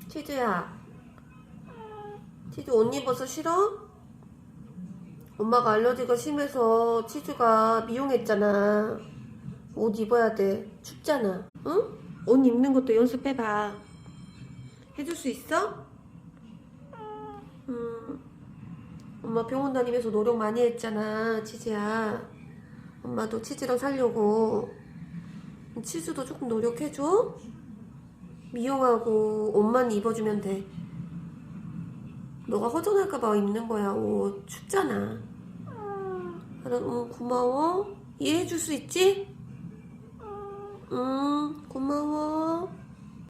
치즈야, 치즈 옷 입어서 싫어? 엄마가 알러지가 심해서 치즈가 미용했잖아. 옷 입어야 돼. 춥잖아. 응? 옷 입는 것도 연습해봐. 해줄 수 있어? 엄마 병원 다니면서 노력 많이 했잖아, 치즈야. 엄마도 치즈랑 살려고. 치즈도 조금 노력해줘. 미용하고 옷만 입어주면 돼. 너가 허전할까봐 입는 거야. 옷 춥잖아. 고마워. 이해해줄 수 있지? 고마워.